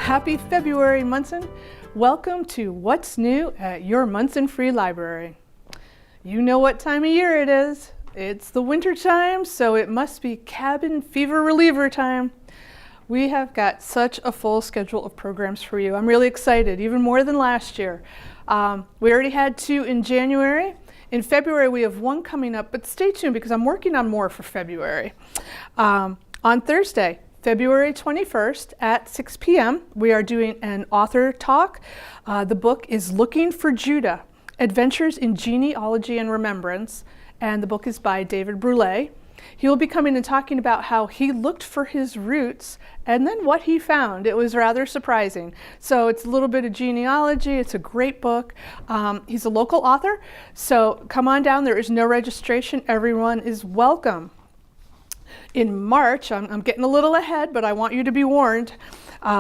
Happy February, Monson! Welcome to What's New at your Monson Free Library. You know what time of year it is. It's the winter time, so it must be cabin fever reliever time. We have got such a full schedule of programs for you. I'm really excited, even more than last year. We already had 2 in January. In February, we have 1 coming up, but stay tuned because I'm working on more for February. On Thursday, February 21st at 6 p.m., we are doing an author talk. The book is Looking for Judah, Adventures in Genealogy and Remembrance, and the book is by David Brule. He will be coming and talking about how he looked for his roots and then what he found. It was rather surprising. So it's a little bit of genealogy. It's a great book. He's a local author, so come on down. There is no registration. Everyone is welcome. In March, I'm getting a little ahead, but I want you to be warned.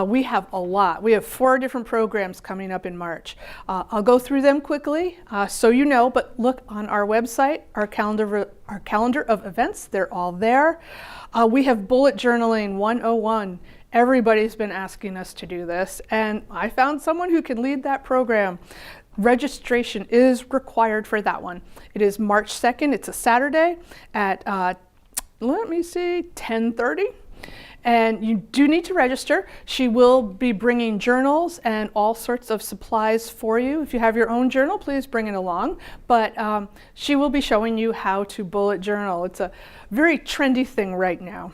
We have a lot. We have 4 different programs coming up in March. I'll go through them quickly so you know, but look on our website, our calendar of events. They're all there. We have Bullet Journaling 101. Everybody's been asking us to do this, and I found someone who can lead that program. Registration is required for that one. It is March 2nd. It's a Saturday at 10:30. And you do need to register. She will be bringing journals and all sorts of supplies for you. If you have your own journal, please bring it along. But she will be showing you how to bullet journal. It's a very trendy thing right now.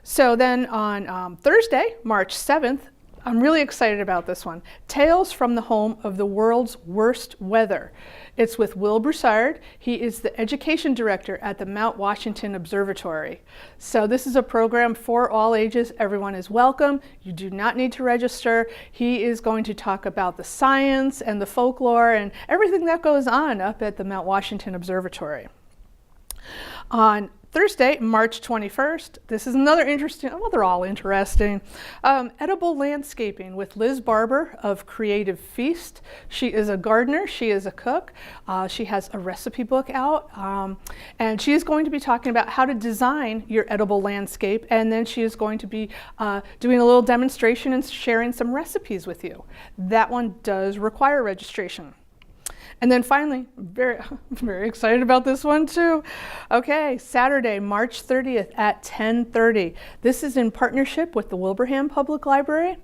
So then on Thursday, March 7th, I'm really excited about this one. Tales from the Home of the World's Worst Weather. It's with Will Broussard. He is the education director at the Mount Washington Observatory. So this is a program for all ages. Everyone is welcome. You do not need to register. He is going to talk about the science and the folklore and everything that goes on up at the Mount Washington Observatory. On Thursday, March 21st, this is another interesting, well, they're all interesting, edible landscaping with Liz Barber of Creative Feast. She is a gardener, she is a cook, she has a recipe book out, and she is going to be talking about how to design your edible landscape, and then she is going to be doing a little demonstration and sharing some recipes with you. That one does require registration. And then finally, I'm very excited about this one too. Okay, Saturday, March 30th at 10:30. This is in partnership with the Wilbraham Public Library.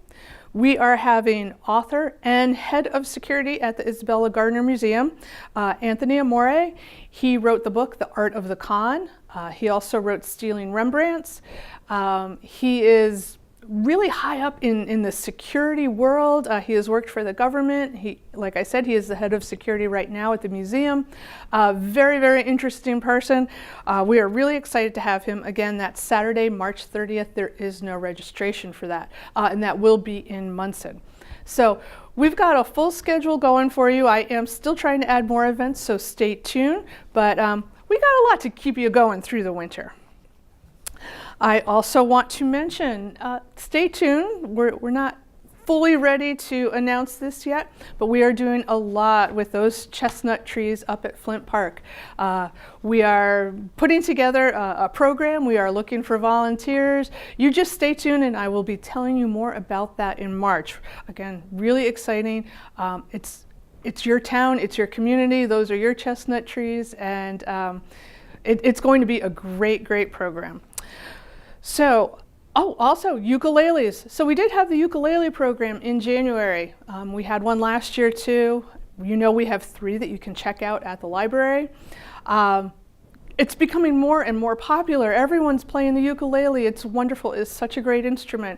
We are having author and head of security at the Isabella Gardner Museum, Anthony Amore. He wrote the book, The Art of the Con. He also wrote Stealing Rembrandts. He is really high up in the security world. He has worked for the government. Like I said, he is the head of security right now at the museum. Very, very interesting person. We are really excited to have him. Again, that's Saturday, March 30th. There is no registration for that, and that will be in Monson. So we've got a full schedule going for you. I am still trying to add more events, so stay tuned. But we got a lot to keep you going through the winter. I also want to mention, stay tuned. We're not fully ready to announce this yet, but we are doing a lot with those chestnut trees up at Flint Park. We are putting together a program. We are looking for volunteers. You just stay tuned and I will be telling you more about that in March. Again, really exciting. It's your town, it's your community. Those are your chestnut trees, and it's going to be a great, great program. So, also ukuleles. So we did have the ukulele program in January. We had one last year too. You know, we have 3 that you can check out at the library. It's becoming more and more popular. Everyone's playing the ukulele. It's wonderful. It's such a great instrument.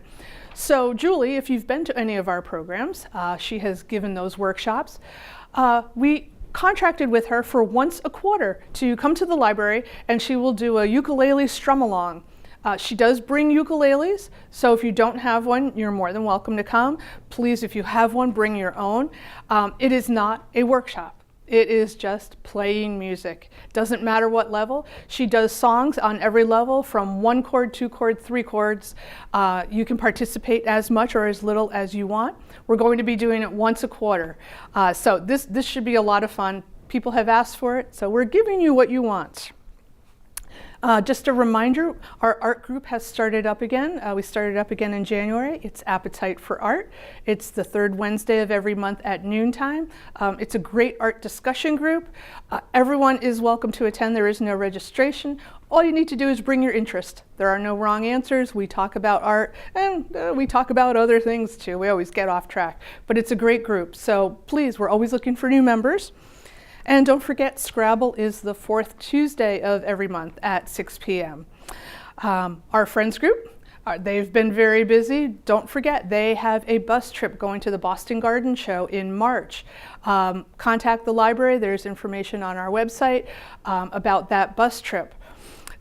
So Julie, if you've been to any of our programs, she has given those workshops. We contracted with her for once a quarter to come to the library, and she will do a ukulele strum-along. She does bring ukuleles, so if you don't have one, you're more than welcome to come. Please, if you have one, bring your own. It is not a workshop. It is just playing music. Doesn't matter what level. She does songs on every level from 1 chord, 2 chord, 3 chords. You can participate as much or as little as you want. We're going to be doing it once a quarter. So this should be a lot of fun. People have asked for it, so we're giving you what you want. Just a reminder, our art group has started up again. We started up again in January. It's Appetite for Art. It's the third Wednesday of every month at noontime. It's a great art discussion group. Everyone is welcome to attend. There is no registration. All you need to do is bring your interest. There are no wrong answers. We talk about art and we talk about other things too. We always get off track, but it's a great group. So please, we're always looking for new members. And don't forget, Scrabble is the fourth Tuesday of every month at 6 p.m. Our friends group, they've been very busy. Don't forget, they have a bus trip going to the Boston Garden Show in March. Contact the library. There's information on our website about that bus trip.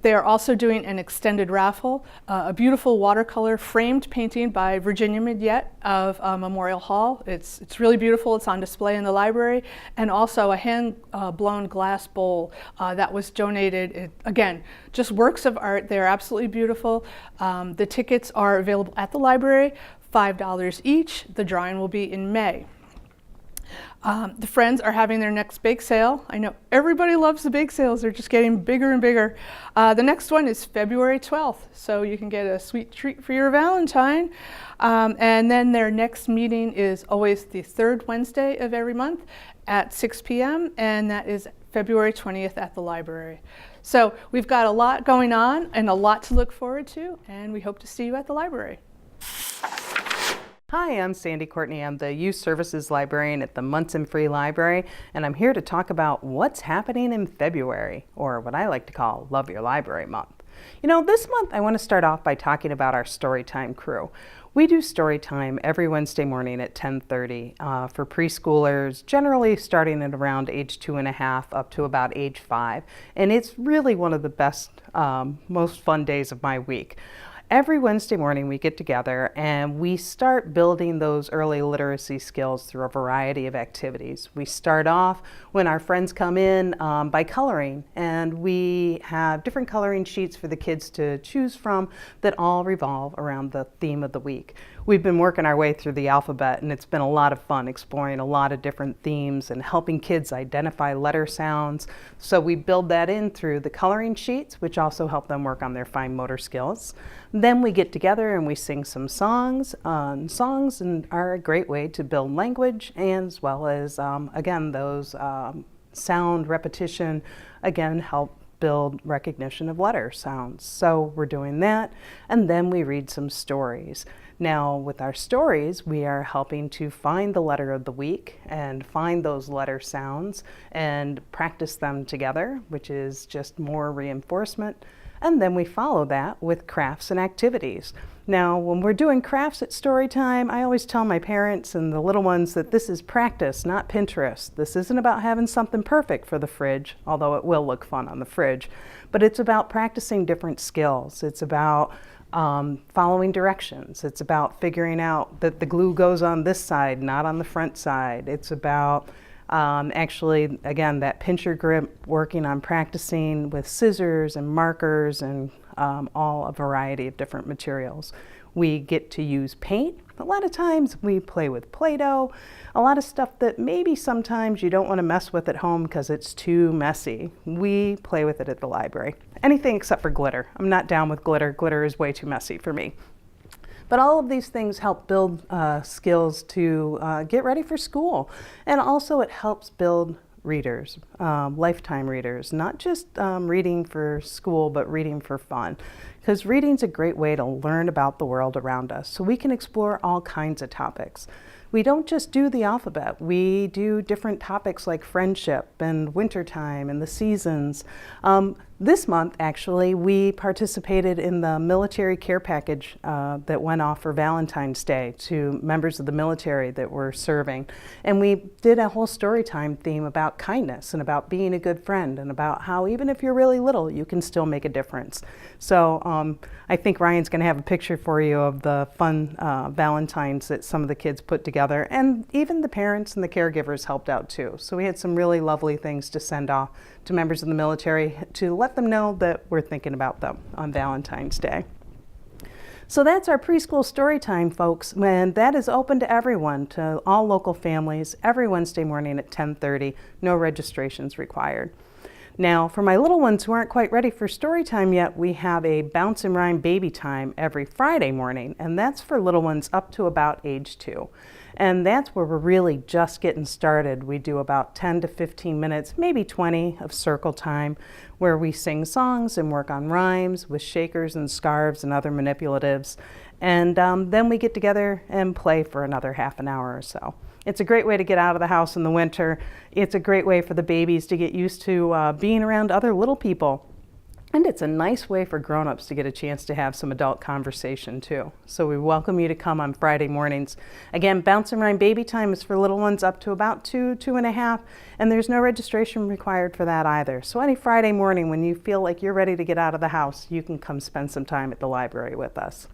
They are also doing an extended raffle, a beautiful watercolor framed painting by Virginia Midyett of Memorial Hall. It's really beautiful. It's on display in the library, and also a hand-blown glass bowl that was donated. Again, just works of art. They're absolutely beautiful. The tickets are available at the library, $5 each. The drawing will be in May. The Friends are having their next bake sale. I know everybody loves the bake sales. They're just getting bigger and bigger. The next one is February 12th, so you can get a sweet treat for your Valentine. And then their next meeting is always the third Wednesday of every month at 6 p.m., and that is February 20th at the library. So we've got a lot going on and a lot to look forward to, and we hope to see you at the library. Hi, I'm Sandy Courtney. I'm the Youth Services Librarian at the Monson Free Library, and I'm here to talk about what's happening in February, or what I like to call Love Your Library Month. You know, this month I want to start off by talking about our Storytime crew. We do Storytime every Wednesday morning at 10:30 for preschoolers, generally starting at around age 2.5 up to about age 5, and it's really one of the best, most fun days of my week. Every Wednesday morning we get together and we start building those early literacy skills through a variety of activities. We start off when our friends come in by coloring, and we have different coloring sheets for the kids to choose from that all revolve around the theme of the week. We've been working our way through the alphabet, and it's been a lot of fun exploring a lot of different themes and helping kids identify letter sounds. So we build that in through the coloring sheets, which also help them work on their fine motor skills. Then we get together and we sing some songs. Songs are a great way to build language, as well as, again, those sound repetition, again, help build recognition of letter sounds. So we're doing that, and then we read some stories. Now, with our stories, we are helping to find the letter of the week and find those letter sounds and practice them together, which is just more reinforcement. And then we follow that with crafts and activities. Now, when we're doing crafts at Storytime, I always tell my parents and the little ones that this is practice, not Pinterest. This isn't about having something perfect for the fridge, although it will look fun on the fridge, but it's about practicing different skills. It's about following directions. It's about figuring out that the glue goes on this side, not on the front side. It's about actually, again, that pincher grip, working on practicing with scissors and markers and all a variety of different materials. We get to use paint. A lot of times we play with Play-Doh, a lot of stuff that maybe sometimes you don't want to mess with at home because it's too messy. We play with it at the library. Anything except for glitter. I'm not down with glitter. Glitter is way too messy for me. But all of these things help build skills to get ready for school. And also it helps build readers, lifetime readers, not just reading for school, but reading for fun. Because reading's a great way to learn about the world around us, so we can explore all kinds of topics. We don't just do the alphabet, we do different topics like friendship and wintertime and the seasons. This month, actually, we participated in the military care package that went off for Valentine's Day to members of the military that were serving. And we did a whole Storytime theme about kindness and about being a good friend and about how even if you're really little, you can still make a difference. So I think Ryan's going to have a picture for you of the fun Valentines that some of the kids put together. And even the parents and the caregivers helped out too. So we had some really lovely things to send off to members of the military to let them know that we're thinking about them on Valentine's Day. So that's our preschool Storytime, folks, and that is open to everyone, to all local families, every Wednesday morning at 10:30. No registrations required. Now, for my little ones who aren't quite ready for story time yet, we have a Bounce and Rhyme baby time every Friday morning, and that's for little ones up to about age 2. And that's where we're really just getting started. We do about 10 to 15 minutes, maybe 20 of circle time, where we sing songs and work on rhymes with shakers and scarves and other manipulatives. And then we get together and play for another half an hour or so. It's a great way to get out of the house in the winter. It's a great way for the babies to get used to being around other little people. And it's a nice way for grown-ups to get a chance to have some adult conversation too. So we welcome you to come on Friday mornings. Again, Bounce and Rhyme baby time is for little ones up to about 2, 2.5, and there's no registration required for that either. So any Friday morning when you feel like you're ready to get out of the house, you can come spend some time at the library with us.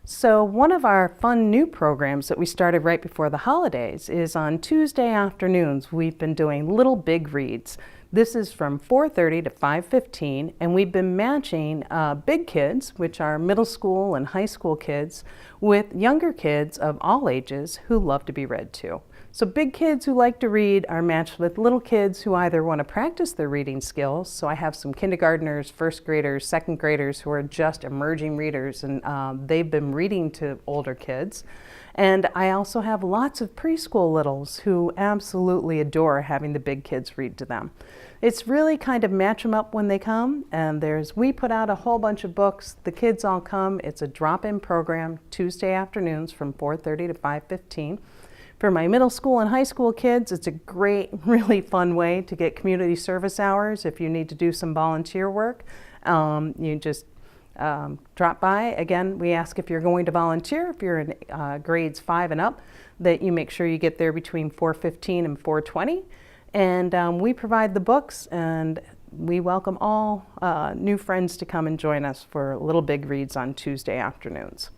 So one of our fun new programs that we started right before the holidays is on Tuesday afternoons. We've been doing Little Big Reads. This is from 4:30 to 5:15, and we've been matching big kids, which are middle school and high school kids, with younger kids of all ages who love to be read to. So big kids who like to read are matched with little kids who either want to practice their reading skills. So I have some kindergartners, first graders, second graders who are just emerging readers, and they've been reading to older kids. And I also have lots of preschool littles who absolutely adore having the big kids read to them. It's really kind of match them up when they come, and we put out a whole bunch of books. The kids all come. It's a drop-in program Tuesday afternoons from 4:30 to 5:15. For my middle school and high school kids, it's a great, really fun way to get community service hours. If you need to do some volunteer work, you just drop by. Again, we ask if you're going to volunteer, if you're in grades 5 and up, that you make sure you get there between 4:15 and 4:20. And we provide the books, and we welcome all new friends to come and join us for Little Big Reads on Tuesday afternoons.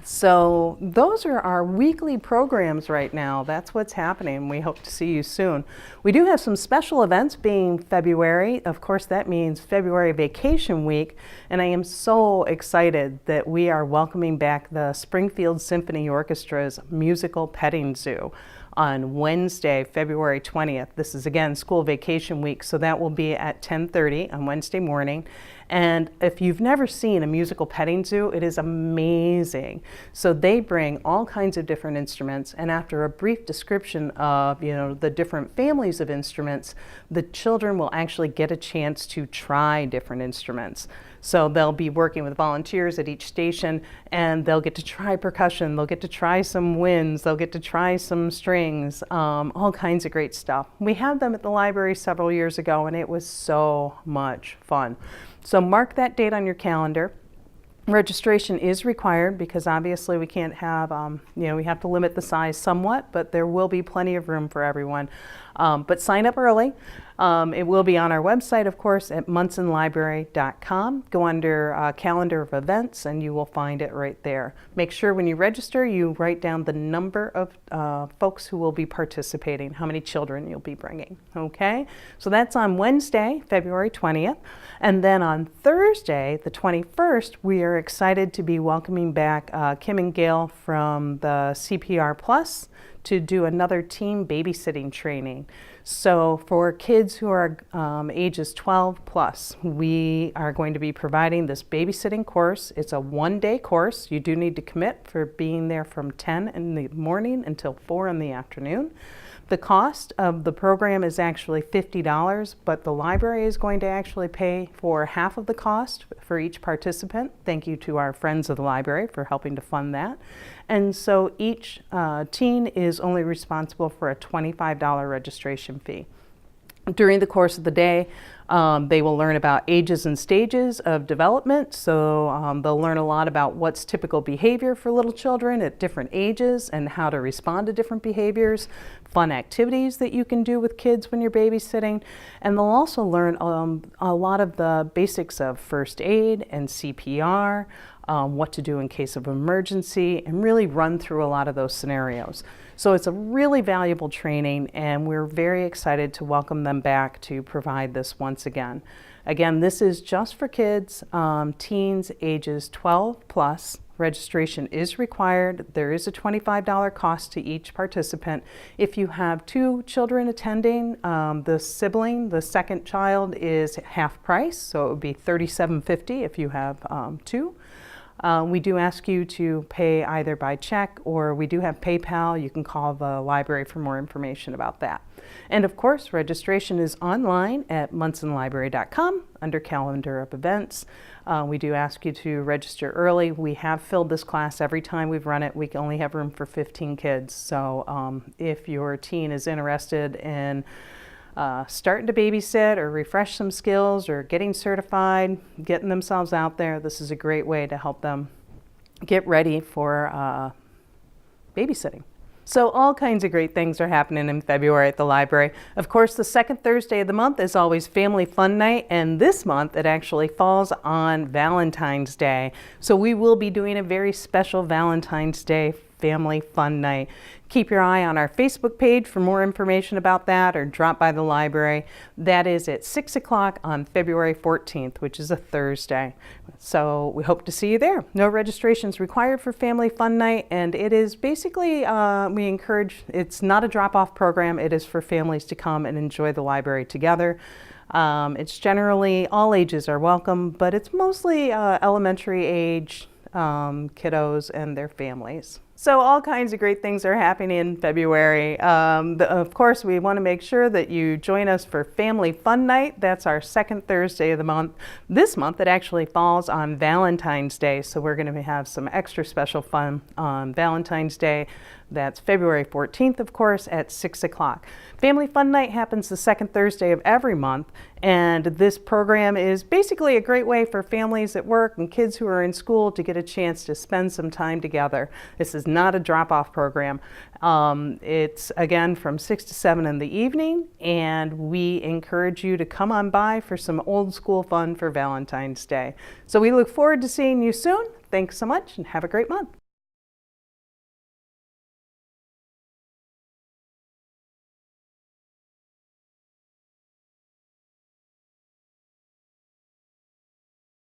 So those are our weekly programs right now. That's what's happening. We hope to see you soon. We do have some special events being February. Of course, that means February Vacation Week. And I am so excited that we are welcoming back the Springfield Symphony Orchestra's musical petting zoo on Wednesday, February 20th. This is again school vacation week, so that will be at 10:30 on Wednesday morning. And if you've never seen a musical petting zoo, it is amazing. So they bring all kinds of different instruments, and after a brief description of the different families of instruments, the children will actually get a chance to try different instruments. So they'll be working with volunteers at each station, and they'll get to try percussion, they'll get to try some winds, they'll get to try some strings, all kinds of great stuff. We had them at the library several years ago, and it was so much fun. So mark that date on your calendar. Registration is required because obviously we can't have, we have to limit the size somewhat, but there will be plenty of room for everyone. But sign up early. It will be on our website, of course, at monsonlibrary.com. Go under calendar of events and you will find it right there. Make sure when you register, you write down the number of folks who will be participating, how many children you'll be bringing. Okay? So that's on Wednesday, February 20th. And then on Thursday, the 21st, we are excited to be welcoming back Kim and Gail from the CPR Plus to do another team babysitting training. So for kids who are ages 12 plus, we are going to be providing this babysitting course. It's a one-day course. You do need to commit for being there from 10 in the morning until 4 in the afternoon. The cost of the program is actually $50, but the library is going to actually pay for half of the cost for each participant. Thank you to our friends of the library for helping to fund that. And so each teen is only responsible for a $25 registration fee. During the course of the day, they will learn about ages and stages of development. So they'll learn a lot about what's typical behavior for little children at different ages and how to respond to different behaviors, fun activities that you can do with kids when you're babysitting. And they'll also learn a lot of the basics of first aid and CPR, what to do in case of emergency, and really run through a lot of those scenarios. So it's a really valuable training, and we're very excited to welcome them back to provide this once again. Again, this is just for kids, teens ages 12 plus. Registration is required. There is a $25 cost to each participant. If you have 2 children attending, the second child is half price, so it would be $37.50 if you have 2. We do ask you to pay either by check, or we do have PayPal. You can call the library for more information about that. And of course, registration is online at monsonlibrary.com under calendar of events. We do ask you to register early. We have filled this class every time we've run it. We can only have room for 15 kids. So if your teen is interested in starting to babysit or refresh some skills or getting certified, getting themselves out there, this is a great way to help them get ready for babysitting. So all kinds of great things are happening in February at the library. Of course, the second Thursday of the month is always Family Fun Night, and this month it actually falls on Valentine's Day. So we will be doing a very special Valentine's Day Family Fun Night. Keep your eye on our Facebook page for more information about that, or drop by the library. That is at 6 o'clock on February 14th, which is a Thursday. So we hope to see you there. No registrations required for Family Fun Night, and it is basically, we encourage, it's not a drop-off program. It is for families to come and enjoy the library together. It's generally, all ages are welcome, but it's mostly elementary age kiddos and their families. So all kinds of great things are happening in February. Of course, we want to make sure that you join us for Family Fun Night. That's our second Thursday of the month. This month, it actually falls on Valentine's Day, so we're going to have some extra special fun on Valentine's Day. That's February 14th, of course, at 6 o'clock. Family Fun Night happens the second Thursday of every month, and this program is basically a great way for families at work and kids who are in school to get a chance to spend some time together. This is not a drop-off program. It's, again, from 6 to 7 in the evening, and we encourage you to come on by for some old school fun for Valentine's Day. So we look forward to seeing you soon. Thanks so much, and have a great month.